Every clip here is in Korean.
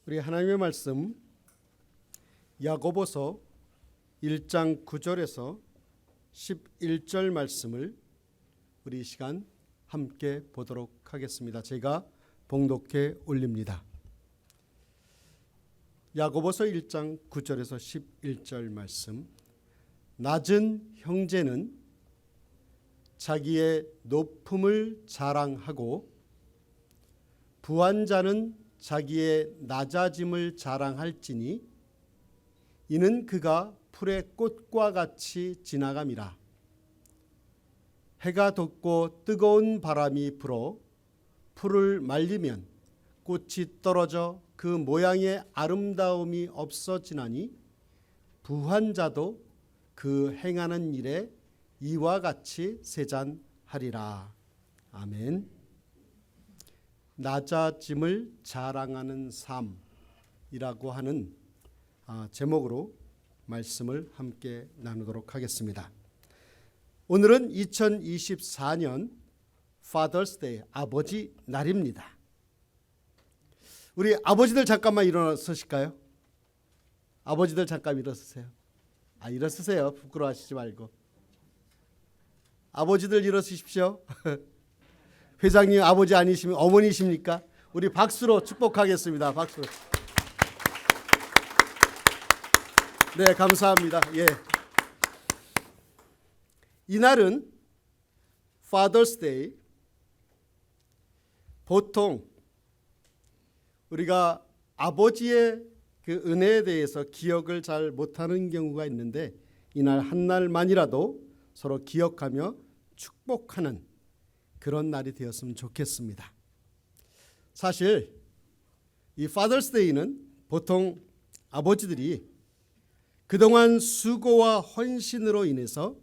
우리 하나님의 말씀 야고보서 1장 9절에서 11절 말씀을 우리 이 시간 함께 보도록 하겠습니다. 제가 봉독해 올립니다. 야고보서 1장 9절에서 11절 말씀. 낮은 형제는 자기의 높음을 자랑하고 부한 자는 자기의 낮아짐을 자랑할지니 이는 그가 풀의 꽃과 같이 지나감이라. 해가 돋고 뜨거운 바람이 불어 풀을 말리면 꽃이 떨어져 그 모양의 아름다움이 없어지나니 부한 자도 그 행하는 일에 이와 같이 세잔하리라. 아멘. 낮아짐을 자랑하는 삶이라고 하는 제목으로 말씀을 함께 나누도록 하겠습니다. 오늘은 2024년 Father's Day, 아버지 날입니다. 우리 아버지들 잠깐만 일어서실까요? 아버지들 잠깐 일어서세요. 일어서세요. 부끄러워하시지 말고. 아버지들 일어서십시오. 회장님 아버지 아니시면 어머니십니까? 우리 박수로 축복하겠습니다. 박수로. 네, 감사합니다. 예. 이날은 Father's Day. 보통 우리가 아버지의 그 은혜에 대해서 기억을 잘 못하는 경우가 있는데 이날 한 날만이라도 서로 기억하며 축복하는 그런 날이 되었으면 좋겠습니다. 사실 이 Father's Day는 보통 아버지들이 그동안 수고와 헌신으로 인해서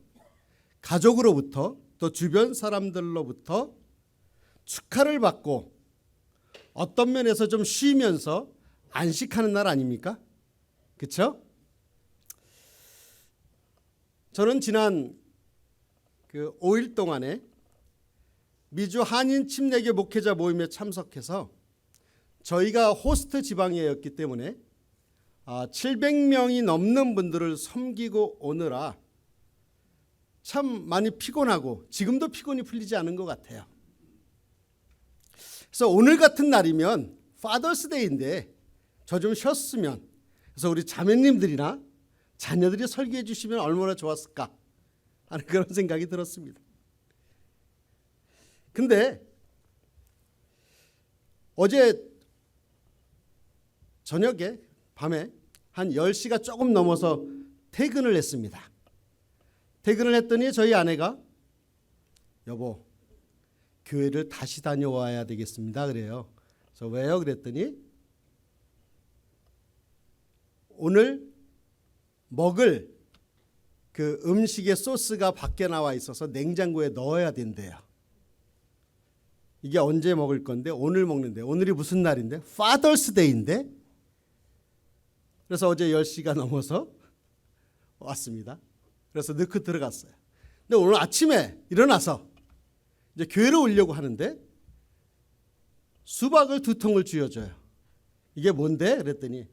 가족으로부터 또 주변 사람들로부터 축하를 받고 어떤 면에서 좀 쉬면서 안식하는 날 아닙니까? 그렇죠? 저는 지난 그 5일 동안에 미주 한인 침례교 목회자 모임에 참석해서 저희가 호스트 지방이었기 때문에 700명이 넘는 분들을 섬기고 오느라 참 많이 피곤하고 지금도 피곤이 풀리지 않은 것 같아요. 그래서 오늘 같은 날이면 Father's Day인데 저 좀 쉬었으면, 그래서 우리 자매님들이나 자녀들이 설교해 주시면 얼마나 좋았을까 하는 그런 생각이 들었습니다. 근데 어제 저녁에 밤에 한 10시가 조금 넘어서 퇴근을 했습니다. 퇴근을 했더니 저희 아내가 여보 교회를 다시 다녀와야 되겠습니다 그래요. 그래서 왜요? 그랬더니 오늘 먹을 그 음식의 소스가 밖에 나와 있어서 냉장고에 넣어야 된대요. 이게 언제 먹을 건데 오늘 먹는데, 오늘이 무슨 날인데? Father's Day인데. 그래서 어제 10시가 넘어서 왔습니다. 그래서 넣고 들어갔어요. 근데 오늘 아침에 일어나서 이제 교회를 오려고 하는데 수박을 2통을 쥐어줘요. 이게 뭔데? 그랬더니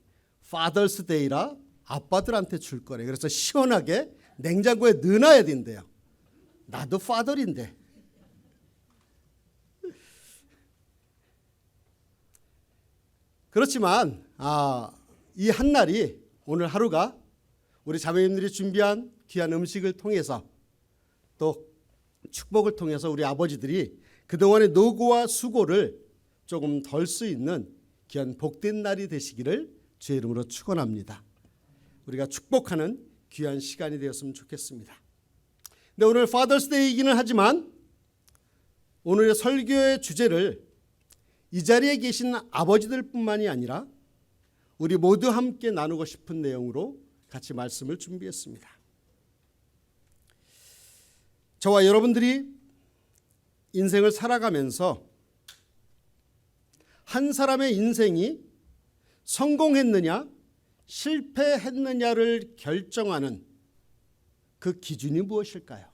Father's Day라 아빠들한테 줄 거래. 그래서 시원하게 냉장고에 넣어놔야 된대요. 나도 father인데. 그렇지만 이 한 날이, 오늘 하루가 우리 자매님들이 준비한 귀한 음식을 통해서 또 축복을 통해서 우리 아버지들이 그동안의 노고와 수고를 조금 덜 수 있는 귀한 복된 날이 되시기를 주의 이름으로 축원합니다. 우리가 축복하는 귀한 시간이 되었으면 좋겠습니다. 근데 오늘 Father's Day이기는 하지만 오늘의 설교의 주제를 이 자리에 계신 아버지들뿐만이 아니라 우리 모두 함께 나누고 싶은 내용으로 같이 말씀을 준비했습니다. 저와 여러분들이 인생을 살아가면서 한 사람의 인생이 성공했느냐 실패했느냐를 결정하는 그 기준이 무엇일까요?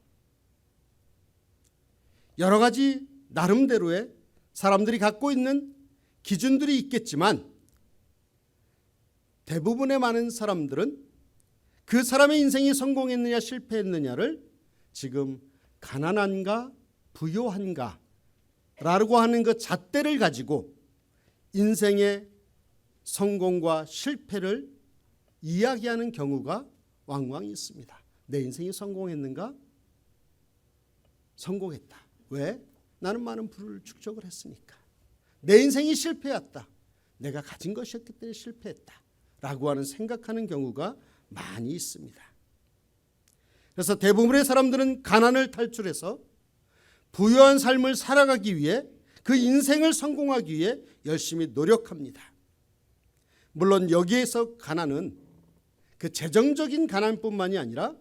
여러 가지 나름대로의 사람들이 갖고 있는 기준들이 있겠지만 대부분의 많은 사람들은 그 사람의 인생이 성공했느냐 실패했느냐를 지금 가난한가 부요한가 라고 하는 그 잣대를 가지고 인생의 성공과 실패를 이야기하는 경우가 왕왕 있습니다. 내 인생이 성공했는가? 성공했다. 왜? 나는 많은 부를 축적을 했으니까. 내 인생이 실패했다. 내가 가진 것이었기 때문에 실패했다. 라고 하는 생각하는 경우가 많이 있습니다. 그래서 대부분의 사람들은 가난을 탈출해서 부유한 삶을 살아가기 위해 그 인생을 성공하기 위해 열심히 노력합니다. 물론 여기에서 가난은 그 재정적인 가난뿐만이 아니라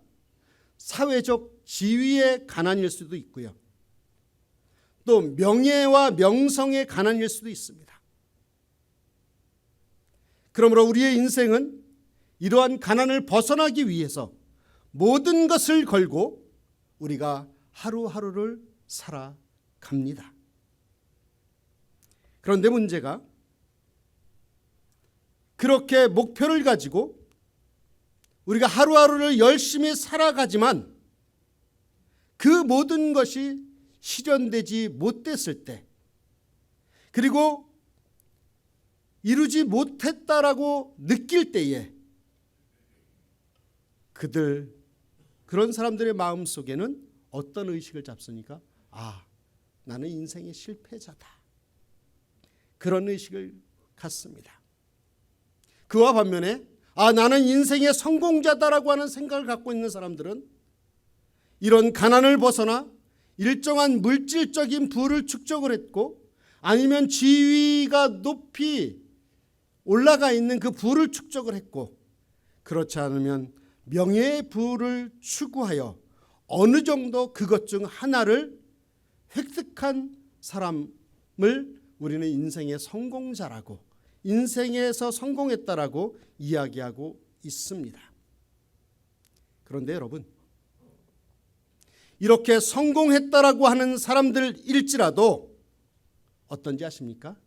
사회적 지위의 가난일 수도 있고요. 또 명예와 명성의 가난일 수도 있습니다. 그러므로 우리의 인생은 이러한 가난을 벗어나기 위해서 모든 것을 걸고 우리가 하루하루를 살아갑니다. 그런데 문제가 그렇게 목표를 가지고 우리가 하루하루를 열심히 살아가지만 그 모든 것이 실현되지 못했을 때, 그리고 이루지 못했다라고 느낄 때에 그런 사람들의 마음속에는 어떤 의식을 잡습니까? 아, 나는 인생의 실패자다. 그런 의식을 갖습니다. 그와 반면에 나는 인생의 성공자다라고 하는 생각을 갖고 있는 사람들은 이런 가난을 벗어나 일정한 물질적인 부를 축적을 했고 아니면 지위가 높이 올라가 있는 그 부를 축적을 했고 그렇지 않으면 명예의 부를 추구하여 어느 정도 그것 중 하나를 획득한 사람을 우리는 인생의 성공자라고, 인생에서 성공했다라고 이야기하고 있습니다. 그런데 여러분, 이렇게 성공했다라고 하는 사람들일지라도 어떤지 아십니까?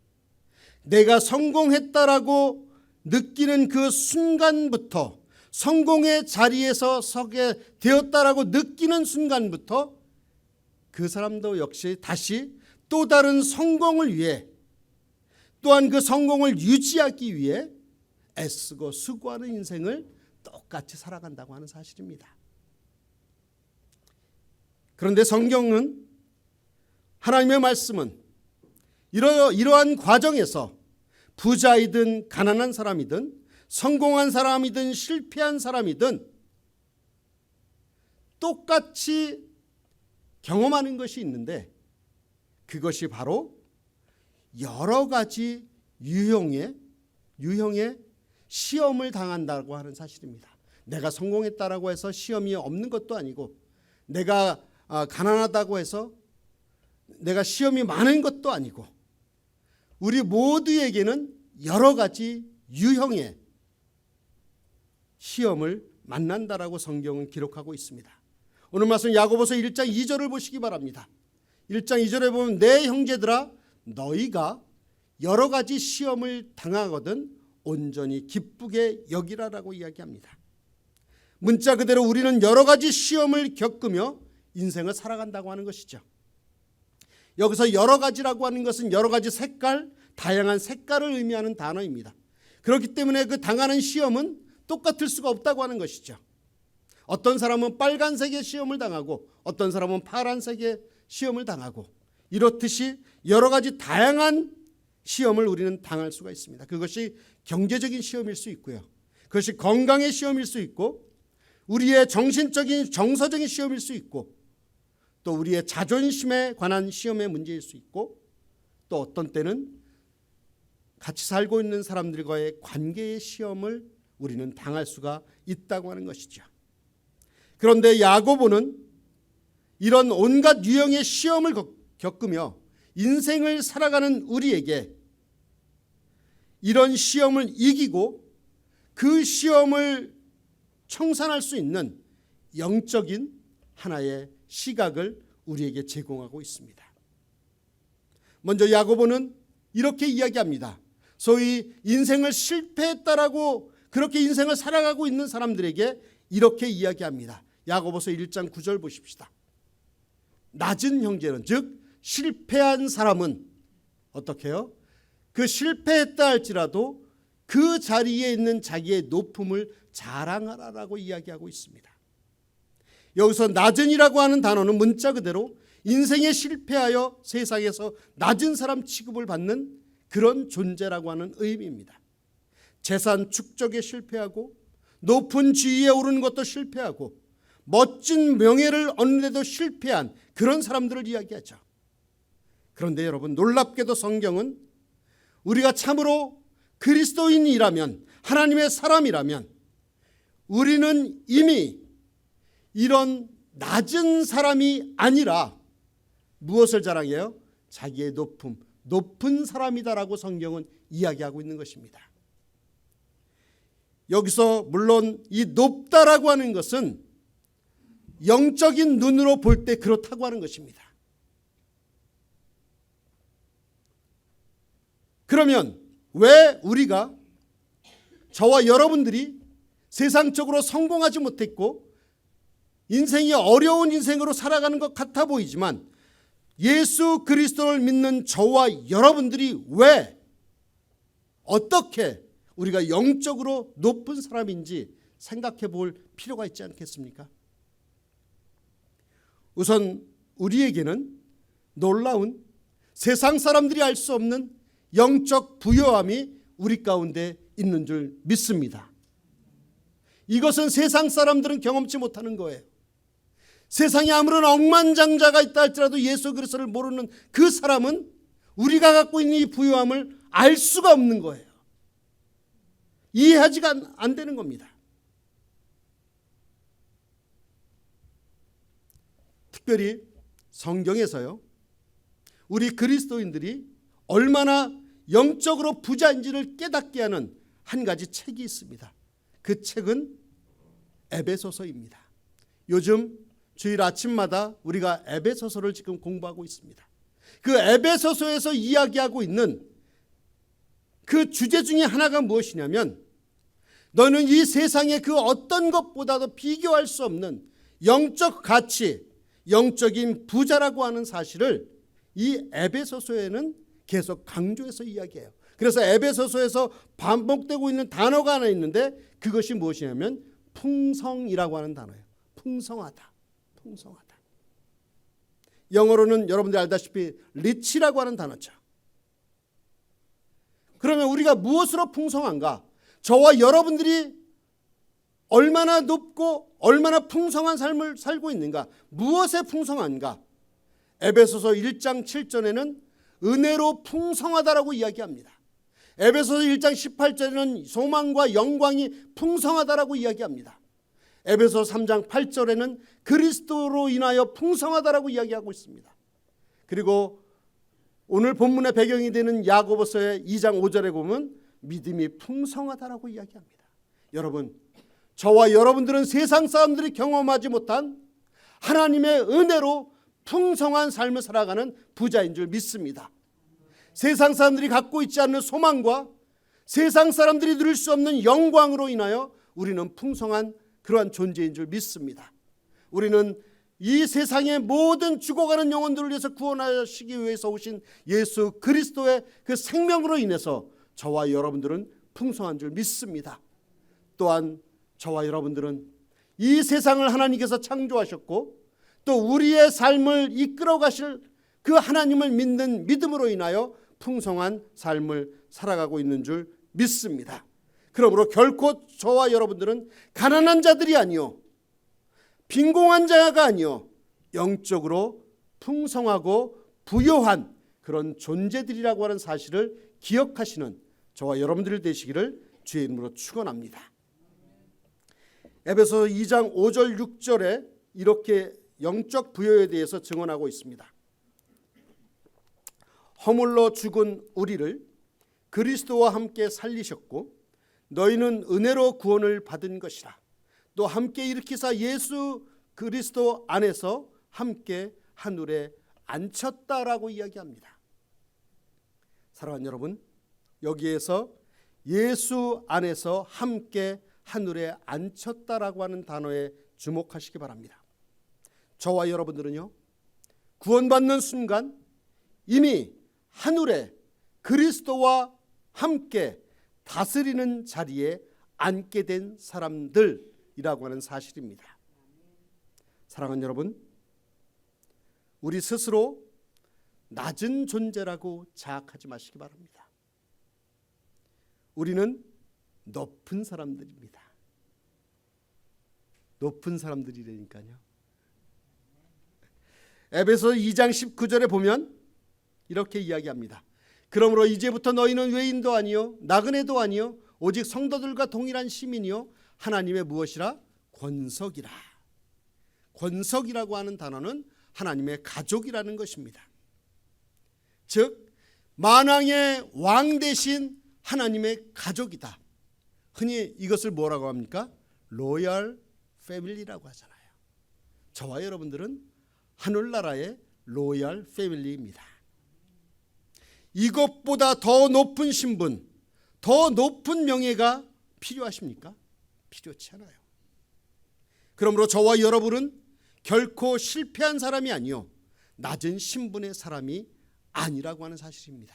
내가 성공했다라고 느끼는 그 순간부터, 성공의 자리에서 서게 되었다라고 느끼는 순간부터 그 사람도 역시 다시 또 다른 성공을 위해, 또한 그 성공을 유지하기 위해 애쓰고 수고하는 인생을 똑같이 살아간다고 하는 사실입니다. 그런데 성경은, 하나님의 말씀은 이러한 과정에서 부자이든 가난한 사람이든 성공한 사람이든 실패한 사람이든 똑같이 경험하는 것이 있는데 그것이 바로 여러 가지 유형의 시험을 당한다고 하는 사실입니다. 내가 성공했다라고 해서 시험이 없는 것도 아니고, 내가 가난하다고 해서 내가 시험이 많은 것도 아니고, 우리 모두에게는 여러 가지 유형의 시험을 만난다라고 성경은 기록하고 있습니다. 오늘 말씀 야고보서 1장 2절을 보시기 바랍니다. 1장 2절에 보면 내 형제들아 너희가 여러 가지 시험을 당하거든 온전히 기쁘게 여기라라고 이야기합니다. 문자 그대로 우리는 여러 가지 시험을 겪으며 인생을 살아간다고 하는 것이죠. 여기서 여러 가지라고 하는 것은 여러 가지 색깔, 다양한 색깔을 의미하는 단어입니다. 그렇기 때문에 그 당하는 시험은 똑같을 수가 없다고 하는 것이죠. 어떤 사람은 빨간색의 시험을 당하고 어떤 사람은 파란색의 시험을 당하고, 이렇듯이 여러 가지 다양한 시험을 우리는 당할 수가 있습니다. 그것이 경제적인 시험일 수 있고요, 그것이 건강의 시험일 수 있고, 우리의 정신적인 정서적인 시험일 수 있고, 또 우리의 자존심에 관한 시험의 문제일 수 있고, 또 어떤 때는 같이 살고 있는 사람들과의 관계의 시험을 우리는 당할 수가 있다고 하는 것이죠. 그런데 야고보는 이런 온갖 유형의 시험을 겪으며 인생을 살아가는 우리에게 이런 시험을 이기고 그 시험을 청산할 수 있는 영적인 하나의 시각을 우리에게 제공하고 있습니다. 먼저 야고보는 이렇게 이야기합니다. 소위 인생을 실패했다라고 그렇게 인생을 살아가고 있는 사람들에게 이렇게 이야기합니다. 야고보서 1장 9절 보십시다. 낮은 형제는, 즉 실패한 사람은 어떻게 해요? 그 실패했다 할지라도 그 자리에 있는 자기의 높음을 자랑하라라고 이야기하고 있습니다. 여기서 낮은이라고 하는 단어는 문자 그대로 인생에 실패하여 세상에서 낮은 사람 취급을 받는 그런 존재라고 하는 의미입니다. 재산 축적에 실패하고 높은 지위에 오르는 것도 실패하고 멋진 명예를 얻는 데도 실패한 그런 사람들을 이야기하죠. 그런데 여러분, 놀랍게도 성경은 우리가 참으로 그리스도인이라면, 하나님의 사람이라면 우리는 이미 이런 낮은 사람이 아니라 무엇을 자랑해요? 자기의 높은 사람이다라고 성경은 이야기하고 있는 것입니다. 여기서 물론 이 높다라고 하는 것은 영적인 눈으로 볼 때 그렇다고 하는 것입니다. 그러면 왜 우리가, 저와 여러분들이 세상적으로 성공하지 못했고 인생이 어려운 인생으로 살아가는 것 같아 보이지만 예수 그리스도를 믿는 저와 여러분들이 왜, 어떻게 우리가 영적으로 높은 사람인지 생각해 볼 필요가 있지 않겠습니까? 우선 우리에게는 놀라운, 세상 사람들이 알 수 없는 영적 부요함이 우리 가운데 있는 줄 믿습니다. 이것은 세상 사람들은 경험치 못하는 거예요. 세상에 아무런 억만장자가 있다 할지라도 예수 그리스도를 모르는 그 사람은 우리가 갖고 있는 이 부요함을 알 수가 없는 거예요. 이해하지가 안 되는 겁니다. 특별히 성경에서요, 우리 그리스도인들이 얼마나 영적으로 부자인지를 깨닫게 하는 한 가지 책이 있습니다. 그 책은 에베소서입니다. 요즘 주일 아침마다 우리가 에베소서를 지금 공부하고 있습니다. 그 에베소서에서 이야기하고 있는 그 주제 중에 하나가 무엇이냐면, 너는 이 세상의 그 어떤 것보다도 비교할 수 없는 영적 가치, 영적인 부자라고 하는 사실을 이 에베소서에는 계속 강조해서 이야기해요. 그래서 에베소서에서 반복되고 있는 단어가 하나 있는데 그것이 무엇이냐면 풍성이라고 하는 단어예요. 풍성하다. 풍성하다. 영어로는 여러분들이 알다시피 리치라고 하는 단어죠. 그러면 우리가 무엇으로 풍성한가? 저와 여러분들이 얼마나 높고 얼마나 풍성한 삶을 살고 있는가? 무엇에 풍성한가? 에베소서 1장 7절에는 은혜로 풍성하다라고 이야기합니다. 에베소서 1장 18절에는 소망과 영광이 풍성하다라고 이야기합니다. 에베소서 3장 8절에는 그리스도로 인하여 풍성하다라고 이야기하고 있습니다. 그리고 오늘 본문의 배경이 되는 야고보서의 2장 5절에 보면 믿음이 풍성하다라고 이야기합니다. 여러분, 저와 여러분들은 세상 사람들이 경험하지 못한 하나님의 은혜로 풍성한 삶을 살아가는 부자인 줄 믿습니다. 세상 사람들이 갖고 있지 않는 소망과 세상 사람들이 누릴 수 없는 영광으로 인하여 우리는 풍성한 그러한 존재인 줄 믿습니다. 우리는 이 세상의 모든 죽어가는 영혼들을 위해서 구원하시기 위해서 오신 예수 그리스도의 그 생명으로 인해서 저와 여러분들은 풍성한 줄 믿습니다. 또한 저와 여러분들은 이 세상을 하나님께서 창조하셨고 또 우리의 삶을 이끌어 가실 그 하나님을 믿는 믿음으로 인하여 풍성한 삶을 살아가고 있는 줄 믿습니다. 그러므로 결코 저와 여러분들은 가난한 자들이 아니요 빈곤한 자가 아니요 영적으로 풍성하고 부요한 그런 존재들이라고 하는 사실을 기억하시는 저와 여러분들이 되시기를 주의 이름으로 축원합니다. 에베소서 2장 5절 6절에 이렇게 영적 부요에 대해서 증언하고 있습니다. 허물로 죽은 우리를 그리스도와 함께 살리셨고 너희는 은혜로 구원을 받은 것이라. 또 함께 일으키사 예수 그리스도 안에서 함께 하늘에 앉혔다라고 이야기합니다. 사랑하는 여러분, 여기에서 예수 안에서 함께 하늘에 앉혔다라고 하는 단어에 주목하시기 바랍니다. 저와 여러분들은요, 구원받는 순간 이미 하늘에 그리스도와 함께 다스리는 자리에 앉게 된 사람들이라고 하는 사실입니다. 사랑하는 여러분, 우리 스스로 낮은 존재라고 자학하지 마시기 바랍니다. 우리는 높은 사람들입니다. 높은 사람들이라니까요. 에베소 2장 19절에 보면 이렇게 이야기합니다. 그러므로 이제부터 너희는 외인도 아니요 나그네도 아니요 오직 성도들과 동일한 시민이요 하나님의 무엇이라? 권석이라. 권석이라고 하는 단어는 하나님의 가족이라는 것입니다. 즉 만왕의 왕 대신 하나님의 가족이다. 흔히 이것을 뭐라고 합니까? 로열 패밀리라고 하잖아요. 저와 여러분들은 하늘나라의 로열 패밀리입니다. 이것보다 더 높은 신분, 더 높은 명예가 필요하십니까? 필요치 않아요. 그러므로 저와 여러분은 결코 실패한 사람이 아니요 낮은 신분의 사람이 아니라고 하는 사실입니다.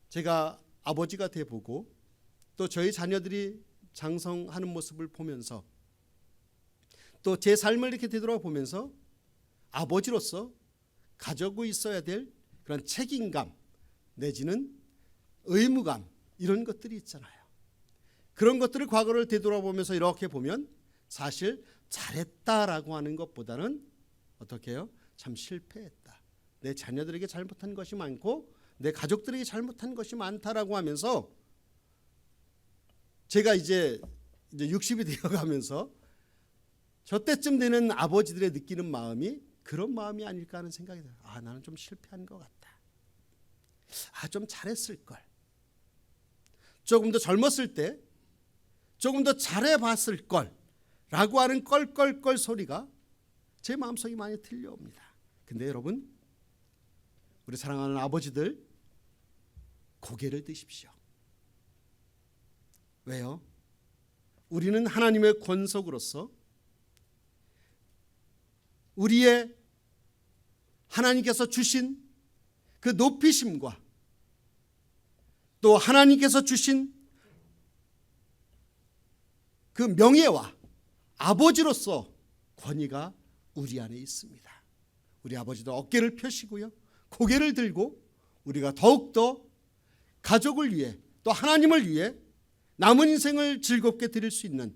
제가 아버지가 돼보고 또 저희 자녀들이 장성하는 모습을 보면서 또 제 삶을 이렇게 되돌아보면서 아버지로서 가지고 있어야 될 그런 책임감 내지는 의무감 이런 것들이 있잖아요. 그런 것들을 과거를 되돌아보면서 이렇게 보면 사실 잘했다라고 하는 것보다는 어떻게 해요? 참 실패했다. 내 자녀들에게 잘못한 것이 많고 내 가족들에게 잘못한 것이 많다라고 하면서 제가 이제 60이 되어가면서 저 때쯤 되는 아버지들의 느끼는 마음이 그런 마음이 아닐까 하는 생각이 들어요. 아, 나는 좀 실패한 것 같다. 아, 좀 잘했을 걸. 조금 더 젊었을 때 조금 더 잘해봤을 걸 라고 하는 껄껄껄 소리가 제 마음속에 많이 들려옵니다. 근데 여러분, 우리 사랑하는 아버지들 고개를 드십시오. 왜요? 우리는 하나님의 권속으로서 우리의 하나님께서 주신 그 높이심과 또 하나님께서 주신 그 명예와 아버지로서 권위가 우리 안에 있습니다. 우리 아버지도 어깨를 펴시고요, 고개를 들고 우리가 더욱더 가족을 위해 또 하나님을 위해 남은 인생을 즐겁게 드릴 수 있는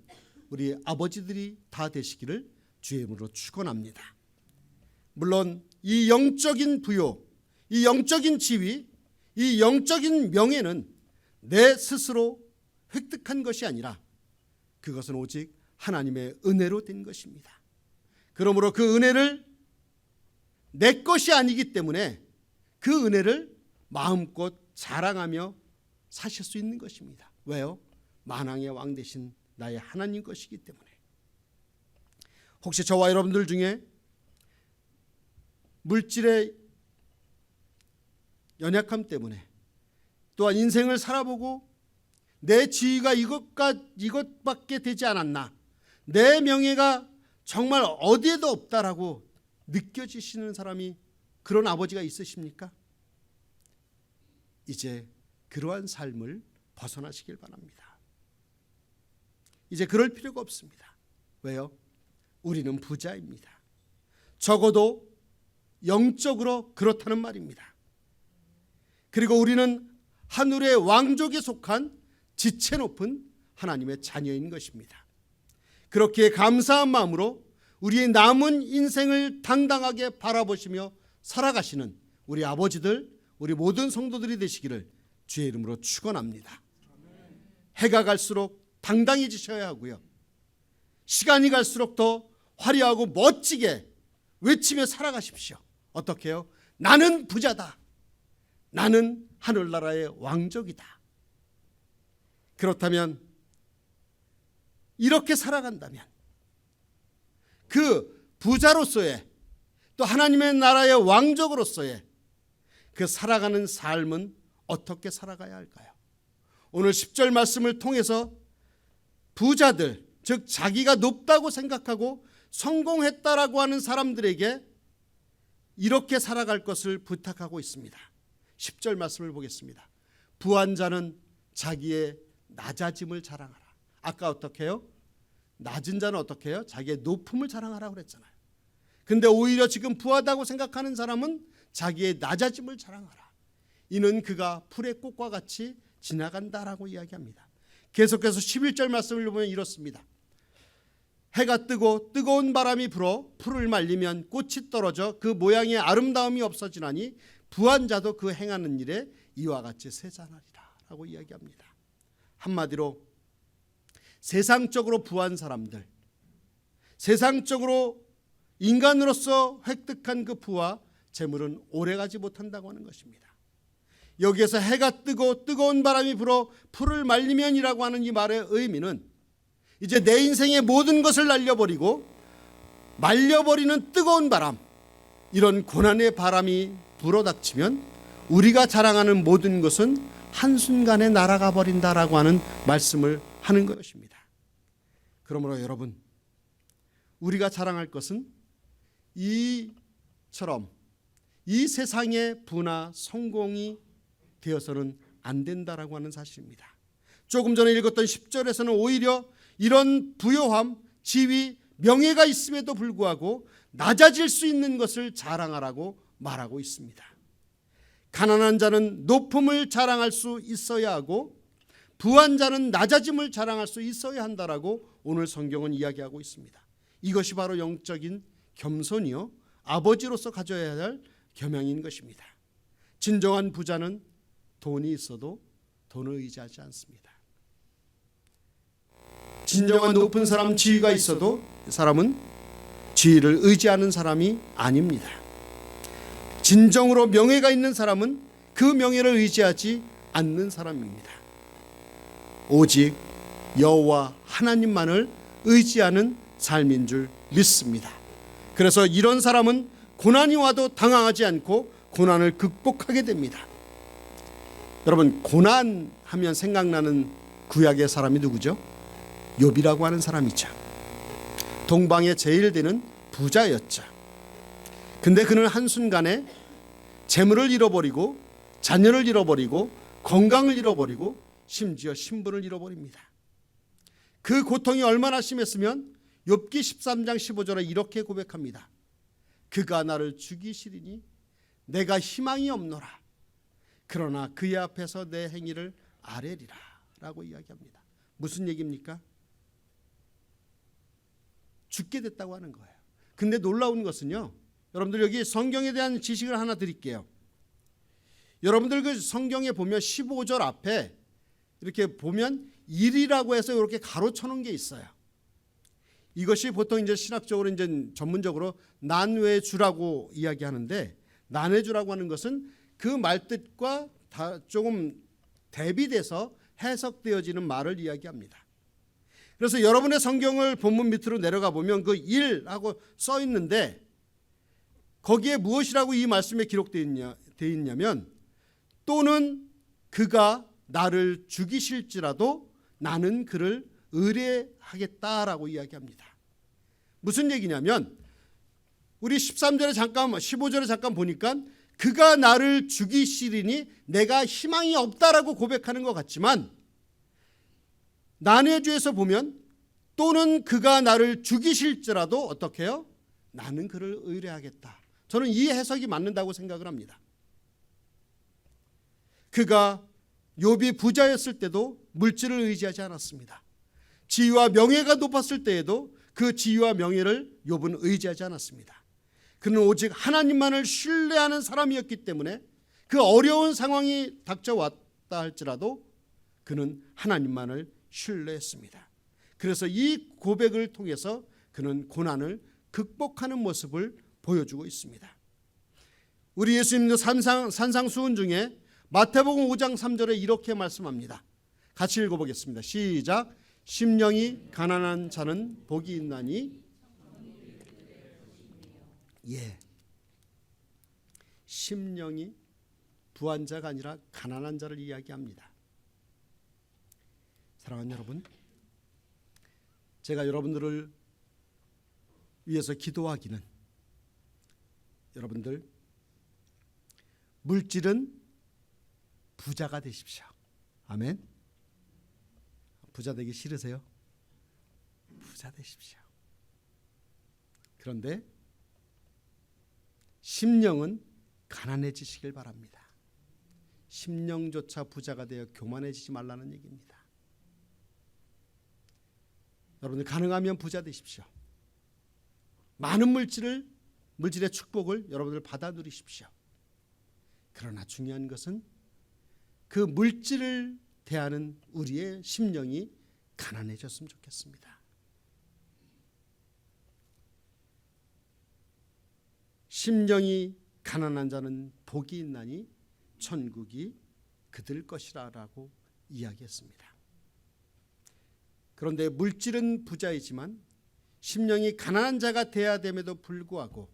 우리 아버지들이 다 되시기를 주의 이름으로 축원합니다. 물론 이 영적인 부요, 이 영적인 지위, 이 영적인 명예는 내 스스로 획득한 것이 아니라 그것은 오직 하나님의 은혜로 된 것입니다. 그러므로 그 은혜를 내 것이 아니기 때문에 그 은혜를 마음껏 자랑하며 사실 수 있는 것입니다. 왜요? 만왕의 왕 대신 나의 하나님 것이기 때문에. 혹시 저와 여러분들 중에 물질의 연약함 때문에 또한 인생을 살아보고 내 지위가 이것밖에 되지 않았나, 내 명예가 정말 어디에도 없다라고 느껴지시는 사람이, 그런 아버지가 있으십니까? 이제 그러한 삶을 벗어나시길 바랍니다. 이제 그럴 필요가 없습니다. 왜요? 우리는 부자입니다. 적어도 영적으로 그렇다는 말입니다. 그리고 우리는 하늘의 왕족에 속한 지체 높은 하나님의 자녀인 것입니다. 그렇게 감사한 마음으로 우리의 남은 인생을 당당하게 바라보시며 살아가시는 우리 아버지들, 우리 모든 성도들이 되시기를 주의 이름으로 축원합니다. 해가 갈수록 당당해지셔야 하고요, 시간이 갈수록 더 화려하고 멋지게 외치며 살아가십시오. 어떻게 해요? 나는 부자다. 나는 하늘나라의 왕족이다. 그렇다면, 이렇게 살아간다면 그 부자로서의 또 하나님의 나라의 왕족으로서의 그 살아가는 삶은 어떻게 살아가야 할까요? 오늘 10절 말씀을 통해서 부자들, 즉 자기가 높다고 생각하고 성공했다라고 하는 사람들에게 이렇게 살아갈 것을 부탁하고 있습니다. 10절 말씀을 보겠습니다. 부한 자는 자기의 낮아짐을 자랑하라. 아까 어떻게 해요? 낮은 자는 어떻게 해요? 자기의 높음을 자랑하라고 그랬잖아요. 근데 오히려 지금 부하다고 생각하는 사람은 자기의 낮아짐을 자랑하라. 이는 그가 풀의 꽃과 같이 지나간다라고 이야기합니다. 계속해서 11절 말씀을 보면 이렇습니다. 해가 뜨고 뜨거운 바람이 불어 풀을 말리면 꽃이 떨어져 그 모양의 아름다움이 없어지나니 부한 자도 그 행하는 일에 이와 같이 세잔하리라 라고 이야기합니다. 한마디로 세상적으로 부한 사람들, 세상적으로 인간으로서 획득한 그 부와 재물은 오래가지 못한다고 하는 것입니다. 여기에서 해가 뜨고 뜨거운 바람이 불어 풀을 말리면이라고 하는 이 말의 의미는 이제 내 인생의 모든 것을 날려버리고 말려버리는 뜨거운 바람, 이런 고난의 바람이 불어닥치면 우리가 자랑하는 모든 것은 한순간에 날아가 버린다라고 하는 말씀을 하는 것입니다. 그러므로 여러분, 우리가 자랑할 것은 이처럼 이 세상의 부나 성공이 되어서는 안 된다라고 하는 사실입니다. 조금 전에 읽었던 10절에서는 오히려 이런 부요함, 지위, 명예가 있음에도 불구하고 낮아질 수 있는 것을 자랑하라고 말하고 있습니다. 가난한 자는 높음을 자랑할 수 있어야 하고 부한 자는 낮아짐을 자랑할 수 있어야 한다라고 오늘 성경은 이야기하고 있습니다. 이것이 바로 영적인 겸손이요, 아버지로서 가져야 할 겸양인 것입니다. 진정한 부자는 돈이 있어도 돈을 의지하지 않습니다. 진정한 높은 사람, 지위가 있어도 사람은 지위를 의지하는 사람이 아닙니다. 진정으로 명예가 있는 사람은 그 명예를 의지하지 않는 사람입니다. 오직 여호와 하나님만을 의지하는 삶인 줄 믿습니다. 그래서 이런 사람은 고난이 와도 당황하지 않고 고난을 극복하게 됩니다. 여러분, 고난하면 생각나는 구약의 사람이 누구죠? 욥이라고 하는 사람이죠. 동방에 제일 되는 부자였죠. 근데 그는 한순간에 재물을 잃어버리고 자녀를 잃어버리고 건강을 잃어버리고 심지어 신분을 잃어버립니다. 그 고통이 얼마나 심했으면 욥기 13장 15절에 이렇게 고백합니다. 그가 나를 죽이시리니 내가 희망이 없노라. 그러나 그의 앞에서 내 행위를 아뢰리라 라고 이야기합니다. 무슨 얘기입니까? 죽게 됐다고 하는 거예요. 근데 놀라운 것은요, 여러분들 여기 성경에 대한 지식을 하나 드릴게요. 여러분들 그 성경에 보면 15절 앞에 이렇게 보면 일이라고 해서 이렇게 가로쳐 놓은 게 있어요. 이것이 보통 이제 신학적으로 이제 전문적으로 난외주라고 이야기하는데, 난외주라고 하는 것은 그 말뜻과 조금 대비돼서 해석되어지는 말을 이야기합니다. 그래서 여러분의 성경을 본문 밑으로 내려가 보면 그 일하고 써 있는데 거기에 무엇이라고 이 말씀에 기록되어 있냐면, 또는 그가 나를 죽이실지라도 나는 그를 의뢰하겠다라고 이야기합니다. 무슨 얘기냐면, 우리 13절에 잠깐 15절에 잠깐 보니까 그가 나를 죽이시리니 내가 희망이 없다라고 고백하는 것 같지만, 난해주에서 보면 또는 그가 나를 죽이실지라도 어떻게 해요? 나는 그를 의뢰하겠다. 저는 이 해석이 맞는다고 생각을 합니다. 그가 욥이 부자였을 때도 물질을 의지하지 않았습니다. 지위와 명예가 높았을 때에도 그 지위와 명예를 욥은 의지하지 않았습니다. 그는 오직 하나님만을 신뢰하는 사람이었기 때문에 그 어려운 상황이 닥쳐왔다 할지라도 그는 하나님만을 신뢰했습니다. 그래서 이 고백을 통해서 그는 고난을 극복하는 모습을 보여주고 있습니다. 우리 예수님도 산상수훈 중에 마태복음 5장 3절에 이렇게 말씀합니다. 같이 읽어보겠습니다. 시작. 심령이 가난한 자는 복이 있나니, 예, 심령이 부한 자가 아니라 가난한 자를 이야기합니다. 사랑하는 여러분, 제가 여러분들을 위해서 기도하기는 여러분들 물질은 부자가 되십시오. 아멘. 부자 되기 싫으세요? 부자 되십시오. 그런데 심령은 가난해지시길 바랍니다. 심령조차 부자가 되어 교만해지지 말라는 얘기입니다. 여러분들 가능하면 부자 되십시오. 많은 물질의 축복을 여러분들 받아 누리십시오. 그러나 중요한 것은 그 물질을 대하는 우리의 심령이 가난해졌으면 좋겠습니다. 심령이 가난한 자는 복이 있나니 천국이 그들 것이라라고 이야기했습니다. 그런데 물질은 부자이지만 심령이 가난한 자가 되어야 됨에도 불구하고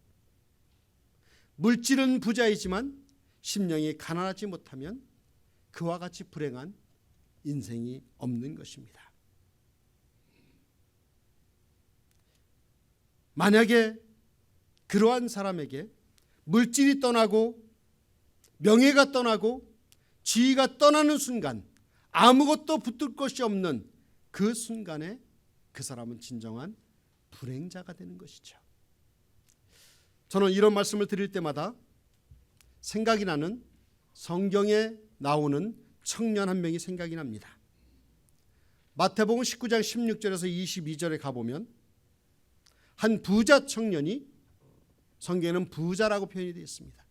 물질은 부자이지만 심령이 가난하지 못하면 그와 같이 불행한 인생이 없는 것입니다. 만약에 그러한 사람에게 물질이 떠나고 명예가 떠나고 지위가 떠나는 순간 아무것도 붙들 것이 없는 그 순간에 그 사람은 진정한 불행자가 되는 것이죠. 저는 이런 말씀을 드릴 때마다 생각이 나는 성경에 나오는 청년 한 명이 생각이 납니다. 마태복음 19장 16절에서 22절에 가보면 한 부자 청년이, 성경에는 부자라고 표현이 되어 있습니다.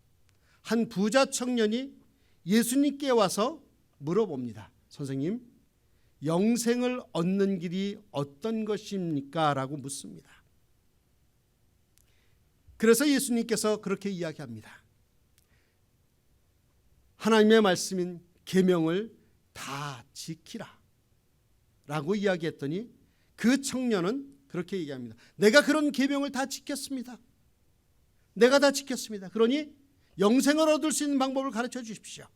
한 부자 청년이 예수님께 와서 물어봅니다. 선생님, 영생을 얻는 길이 어떤 것입니까? 라고 묻습니다. 그래서 예수님께서 그렇게 이야기합니다. 하나님의 말씀인 계명을 다 지키라 라고 이야기했더니 그 청년은 그렇게 얘기합니다. 내가 그런 계명을 다 지켰습니다. 내가 다 지켰습니다. 그러니 영생을 얻을 수 있는 방법을 가르쳐 주십시오.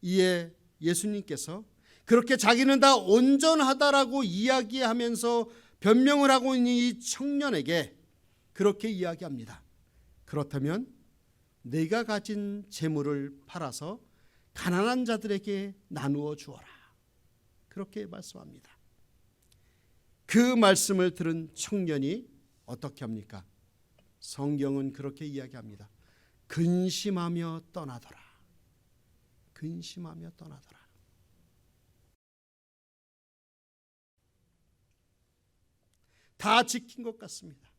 이에 예수님께서 그렇게 자기는 다 온전하다라고 이야기하면서 변명을 하고 있는 이 청년에게 그렇게 이야기합니다. 그렇다면 내가 가진 재물을 팔아서 가난한 자들에게 나누어 주어라. 그렇게 말씀합니다. 그 말씀을 들은 청년이 어떻게 합니까? 성경은 그렇게 이야기합니다. 근심하며 떠나더라. 근심하며 떠나더라. 다 지킨 것 같습니다.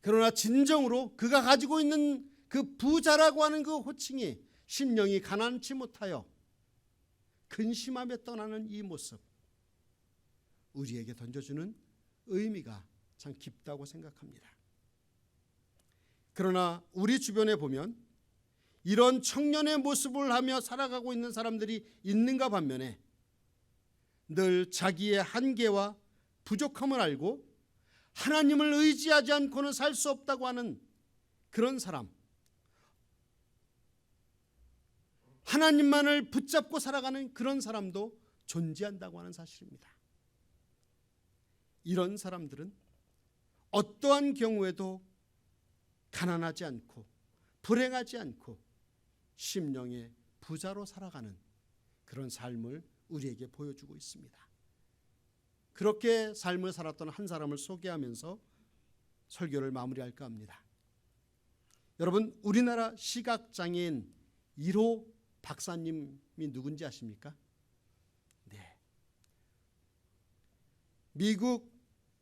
그러나 진정으로 그가 가지고 있는 그 부자라고 하는 그 호칭이 심령이 가난치 못하여 근심하며 떠나는 이 모습, 우리에게 던져주는 의미가 참 깊다고 생각합니다. 그러나 우리 주변에 보면 이런 청년의 모습을 하며 살아가고 있는 사람들이 있는가 반면에 늘 자기의 한계와 부족함을 알고 하나님을 의지하지 않고는 살 수 없다고 하는 그런 사람, 하나님만을 붙잡고 살아가는 그런 사람도 존재한다고 하는 사실입니다. 이런 사람들은 어떠한 경우에도 가난하지 않고 불행하지 않고 심령의 부자로 살아가는 그런 삶을 우리에게 보여주고 있습니다. 그렇게 삶을 살았던 한 사람을 소개하면서 설교를 마무리할까 합니다. 여러분, 우리나라 시각장애인 1호 박사님이 누군지 아십니까? 네. 미국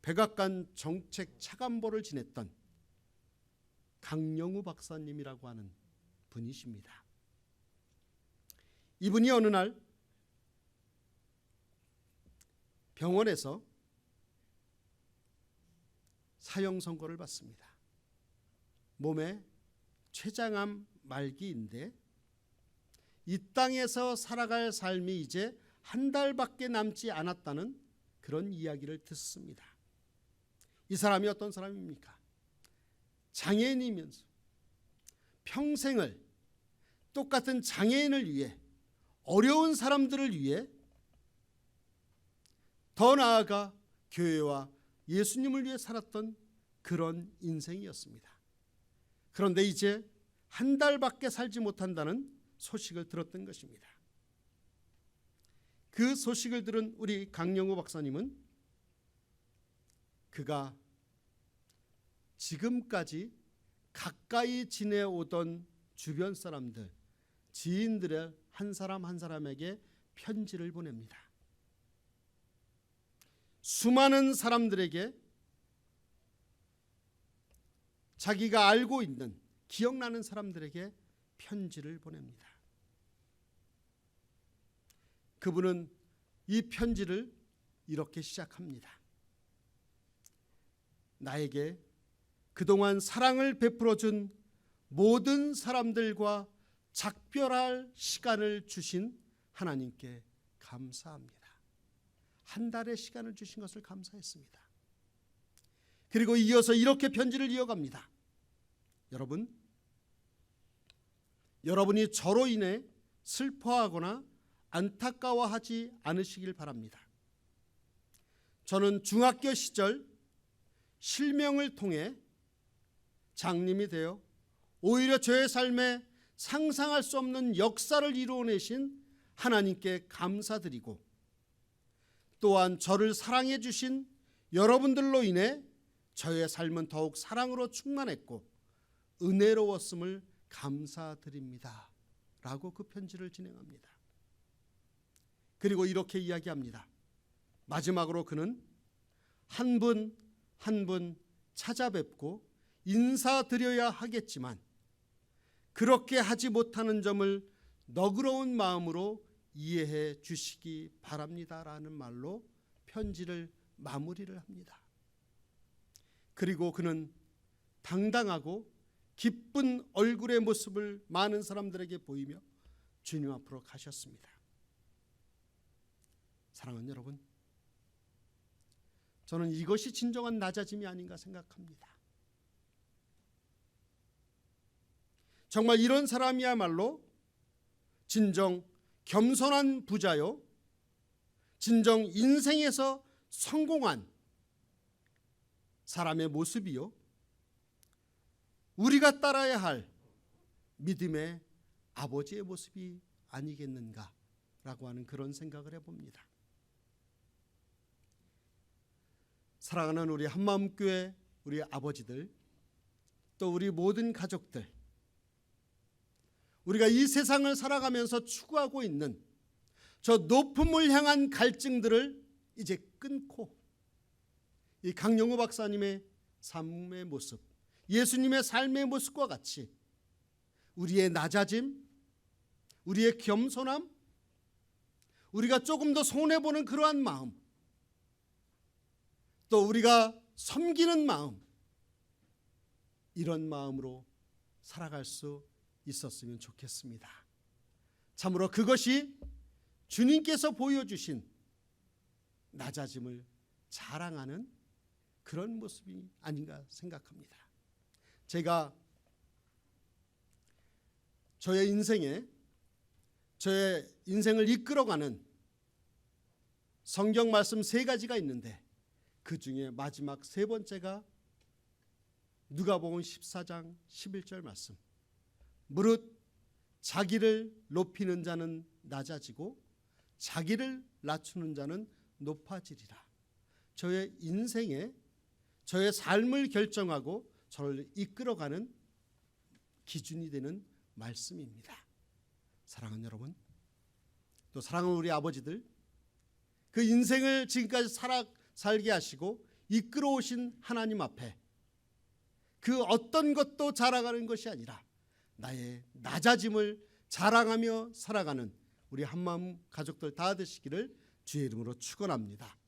백악관 정책 차관보를 지냈던 강영우 박사님이라고 하는 분이십니다. 이분이 어느 날 병원에서 사형 선고를 받습니다. 몸에 췌장암 말기인데 이 땅에서 살아갈 삶이 이제 한 달밖에 남지 않았다는 그런 이야기를 듣습니다. 이 사람이 어떤 사람입니까? 장애인이면서 평생을 똑같은 장애인을 위해, 어려운 사람들을 위해, 더 나아가 교회와 예수님을 위해 살았던 그런 인생이었습니다. 그런데 이제 한 달밖에 살지 못한다는 소식을 들었던 것입니다. 그 소식을 들은 우리 강영호 박사님은 그가 지금까지 가까이 지내오던 주변 사람들, 지인들의 한 사람 한 사람에게 편지를 보냅니다. 수많은 사람들에게 자기가 알고 있는, 기억나는 사람들에게 편지를 보냅니다. 그분은 이 편지를 이렇게 시작합니다. 나에게 그동안 사랑을 베풀어준 모든 사람들과 작별할 시간을 주신 하나님께 감사합니다. 한 달의 시간을 주신 것을 감사했습니다. 그리고 이어서 이렇게 편지를 이어갑니다. 여러분이 저로 인해 슬퍼하거나 안타까워하지 않으시길 바랍니다. 저는 중학교 시절 실명을 통해 장님이 되어 오히려 저의 삶에 상상할 수 없는 역사를 이루어내신 하나님께 감사드리고, 또한 저를 사랑해 주신 여러분들로 인해 저의 삶은 더욱 사랑으로 충만했고 은혜로웠음을 감사드립니다. 라고 그 편지를 진행합니다. 그리고 이렇게 이야기합니다. 마지막으로 그는 한 분 한 분 찾아뵙고 인사드려야 하겠지만 그렇게 하지 못하는 점을 너그러운 마음으로 이해해 주시기 바랍니다. 라는 말로 편지를 마무리를 합니다. 그리고 그는 당당하고 기쁜 얼굴의 모습을 많은 사람들에게 보이며 주님 앞으로 가셨습니다. 사랑하는 여러분, 저는 이것이 진정한 낮아짐이 아닌가 생각합니다. 정말 이런 사람이야말로 진정 겸손한 부자요, 진정 인생에서 성공한 사람의 모습이요, 우리가 따라야 할 믿음의 아버지의 모습이 아니겠는가라고 하는 그런 생각을 해봅니다. 사랑하는 우리 한마음교회 우리 아버지들, 또 우리 모든 가족들, 우리가 이 세상을 살아가면서 추구하고 있는 저 높음을 향한 갈증들을 이제 끊고 이 강영호 박사님의 삶의 모습, 예수님의 삶의 모습과 같이 우리의 낮아짐, 우리의 겸손함, 우리가 조금 더 손해보는 그러한 마음, 또 우리가 섬기는 마음, 이런 마음으로 살아갈 수 있었으면 좋겠습니다. 참으로 그것이 주님께서 보여주신 낮아짐을 자랑하는 그런 모습이 아닌가 생각합니다. 제가 저의 인생을 이끌어가는 성경 말씀 3가지가 있는데 그 중에 마지막 3번째가 누가복음 14장 11절 말씀. 무릇 자기를 높이는 자는 낮아지고 자기를 낮추는 자는 높아지리라. 저의 인생에 저의 삶을 결정하고 저를 이끌어가는 기준이 되는 말씀입니다. 사랑하는 여러분, 또 사랑하는 우리 아버지들, 그 인생을 지금까지 살게 하시고 이끌어 오신 하나님 앞에 그 어떤 것도 자랑하는 것이 아니라 나의 낮아짐을 자랑하며 살아가는 우리 한마음 가족들 다 되시기를 주의 이름으로 축원합니다.